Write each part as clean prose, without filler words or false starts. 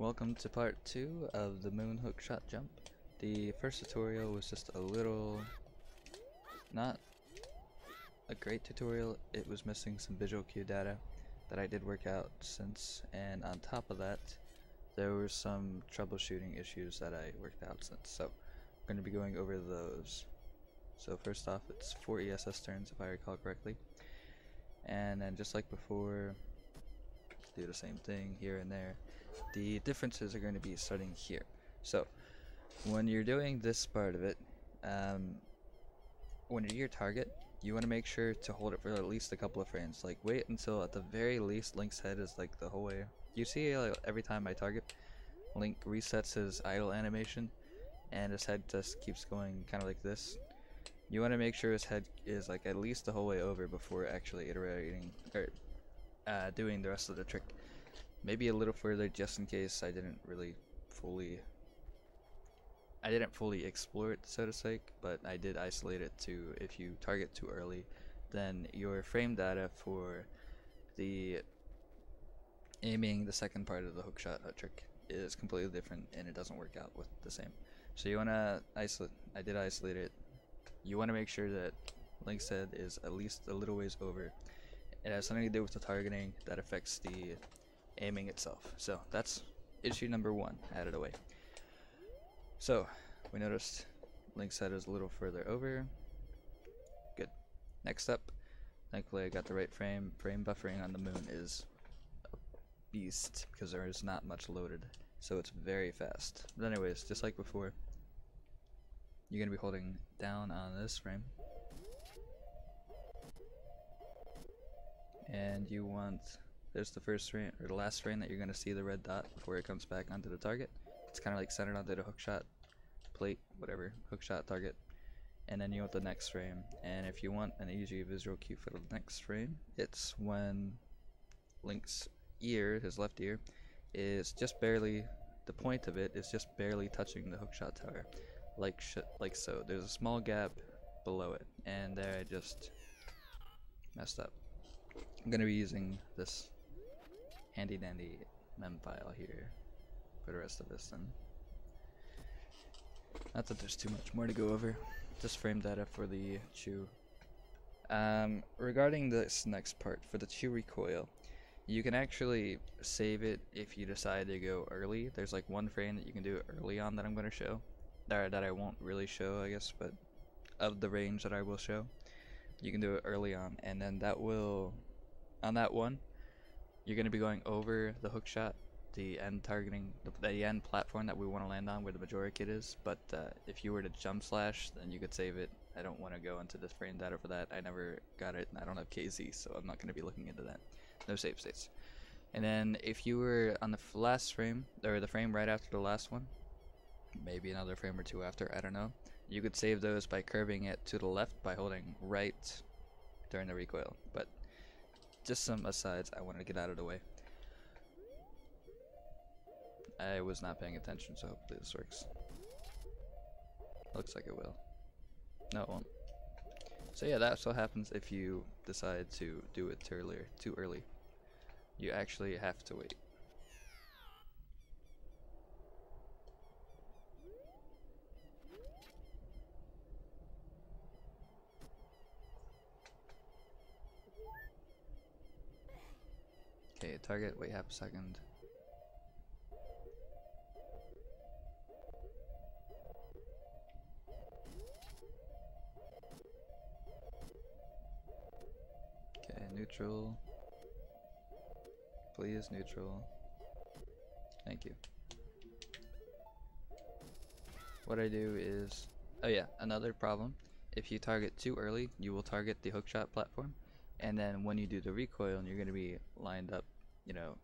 Welcome to part 2 of the moon hookshot jump. The first tutorial was just a little, not a great tutorial. It was missing some visual cue data that I did work out since, and on top of that there were some troubleshooting issues that I worked out since, so I'm going to be going over those. So first off, it's 4 ESS turns if I recall correctly, and then just like before, do the same thing here and there. The differences are going to be starting here. So when you're doing this part of it, when you're your target, you want to make sure to hold it for at least a couple of frames. Like wait until at the very least Link's head is like the whole way. You see, like, every time I target, Link resets his idle animation and his head just keeps going kind of like this. You want to make sure his head is like at least the whole way over before actually iterating or doing the rest of the trick. Maybe a little further just in case I didn't fully explore it, so to say, but I did isolate it to if you target too early, then your frame data for the aiming the second part of the hookshot trick is completely different and it doesn't work out with the same. So you want to isolate, I did isolate it. You want to make sure that Link's head is at least a little ways over. It has something to do with the targeting that affects the aiming itself. So that's issue number 1 added away. So we noticed Link's head is a little further over. Good. Next up, thankfully I got the right frame. Frame buffering on the moon is a beast because there is not much loaded, so it's very fast. But anyways, just like before, you're gonna be holding down on this frame, and you want, there's the first frame or the last frame that you're gonna see the red dot before it comes back onto the target. It's kind of like centered onto the hookshot plate, whatever, hookshot target. And then you want the next frame, and if you want an easy visual cue for the next frame, it's when Link's ear, his left ear, is just barely, the point of it is just barely touching the hookshot tower, like so. There's a small gap below it, and there I just messed up. I'm gonna be using this handy dandy mem file here for the rest of this then. Not that there's too much more to go over, just frame data for the chew. Regarding this next part, for the chew recoil, you can actually save it if you decide to go early. There's like one frame that you can do early on that I'm going to show, that I won't really show I guess, but of the range that I will show, you can do it early on, and then that will, on that one, you're going to be going over the hookshot, the end targeting, the end platform that we want to land on where the Majora kit is. But if you were to jump slash, then you could save it. I don't want to go into the frame data for that. I never got it, and I don't have KZ, so I'm not going to be looking into that. No save states. And then if you were on the last frame, or the frame right after the last one, maybe another frame or two after, I don't know, you could save those by curving it to the left by holding right during the recoil. But just some asides I wanted to get out of the way. I was not paying attention, so hopefully this works. Looks like it will. No, it won't. So yeah, that's what happens if you decide to do it too early. You actually have to wait. Okay, target, wait half a second. Neutral. Please, neutral. Thank you. What I do is, oh yeah, another problem. If you target too early, you will target the hookshot platform, and then when you do the recoil, you're going to be lined up, you know,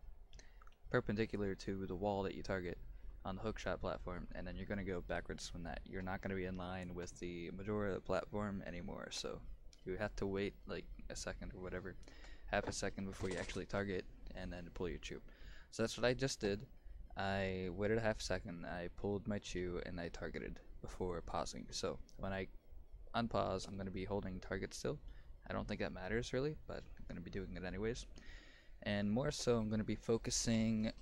perpendicular to the wall that you target on the hookshot platform, and then you're going to go backwards from that. You're not going to be in line with the Majora platform anymore, so you have to wait like a second or whatever, half a second before you actually target, and then pull your chew. So that's what I just did. I waited a half second, I pulled my chew, and I targeted before pausing. So when I unpause, I'm going to be holding target still. I don't think that matters really, but I'm going to be doing it anyways. And more so, I'm going to be focusing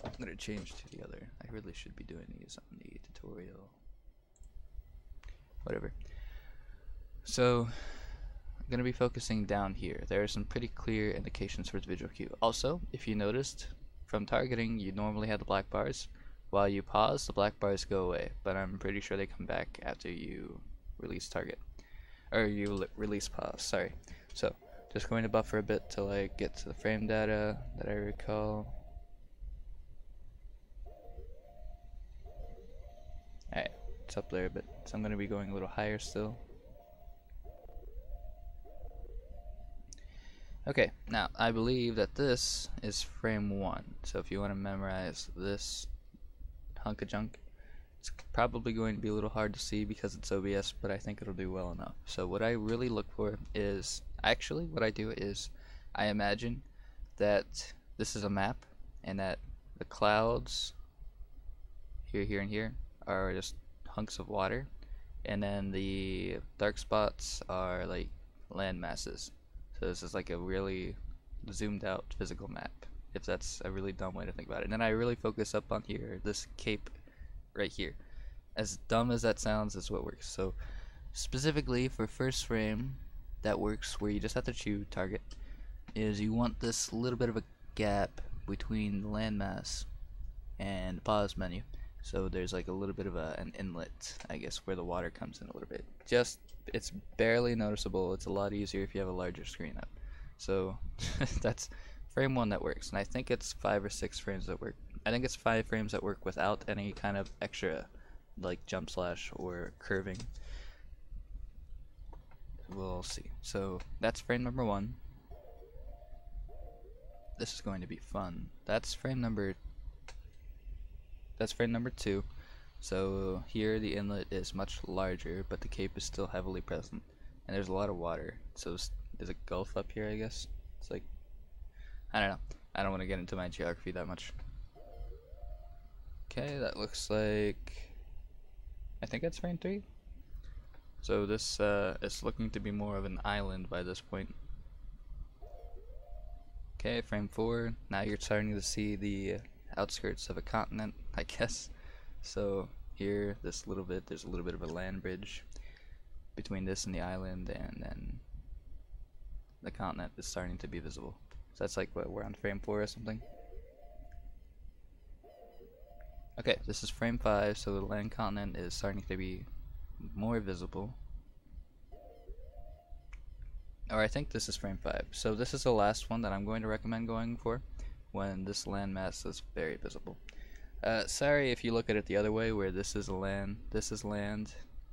I'm gonna change to the other. I really should be doing these on the tutorial. Whatever. So I'm gonna be focusing down here. There are some pretty clear indications for the visual cue. Also, if you noticed, from targeting you normally have the black bars. While you pause, the black bars go away, but I'm pretty sure they come back after you release target. Or you release pause, sorry. So, just going to buffer a bit till I get to the frame data that I recall. Alright, it's up there a bit, so I'm going to be going a little higher still. Okay, now I believe that this is frame 1, so if you want to memorize this hunk of junk, it's probably going to be a little hard to see because it's OBS, but I think it'll do well enough. So what I really look for is, actually what I do is, I imagine that this is a map, and that the clouds, here, here, and here, are just hunks of water, and then the dark spots are like land masses. So this is like a really zoomed out physical map, if that's a really dumb way to think about it. And then I really focus up on here, this cape right here. As dumb as that sounds, is what works. So specifically for first frame, that works where you just have to choose target, is you want this little bit of a gap between the landmass and the pause menu. So there's like a little bit of an inlet, I guess, where the water comes in a little bit. Just, it's barely noticeable. It's a lot easier if you have a larger screen up. So that's frame 1 that works, and I think it's 5 or 6 frames that work. I think it's 5 frames that work without any kind of extra like jump slash or curving. We'll see. So that's frame number 1. This is going to be fun. That's frame number 2. So here the inlet is much larger, but the cape is still heavily present, and there's a lot of water. So there's a gulf up here, I guess. It's like, I don't know. I don't want to get into my geography that much. Okay, that looks like, I think that's frame 3. So this is looking to be more of an island by this point. Okay, frame 4. Now you're starting to see the outskirts of a continent, I guess. So here, there's a little bit of a land bridge between this and the island, and then the continent is starting to be visible. So that's like what, we're on frame 4 or something. Okay, this is frame 5, so the land continent is starting to be more visible. Or I think this is frame 5. So this is the last one that I'm going to recommend going for when this landmass is very visible. Sorry if you look at it the other way, where this is land,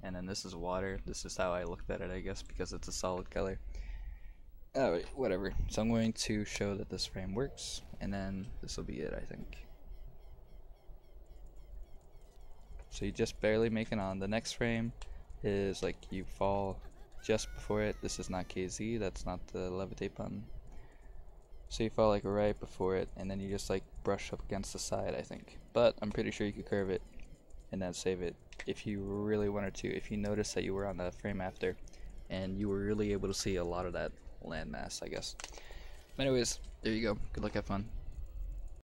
and then this is water. This is how I looked at it, I guess, because it's a solid color. Alright, whatever. So I'm going to show that this frame works, and then this will be it, I think. So you just barely make it on. The next frame is like you fall just before it. This is not KZ, that's not the levitate button. So you fall like right before it, and then you just like brush up against the side, I think. But I'm pretty sure you could curve it and then save it if you really wanted to. If you notice that you were on that frame after and you were really able to see a lot of that landmass, I guess. But anyways, there you go. Good luck, have fun.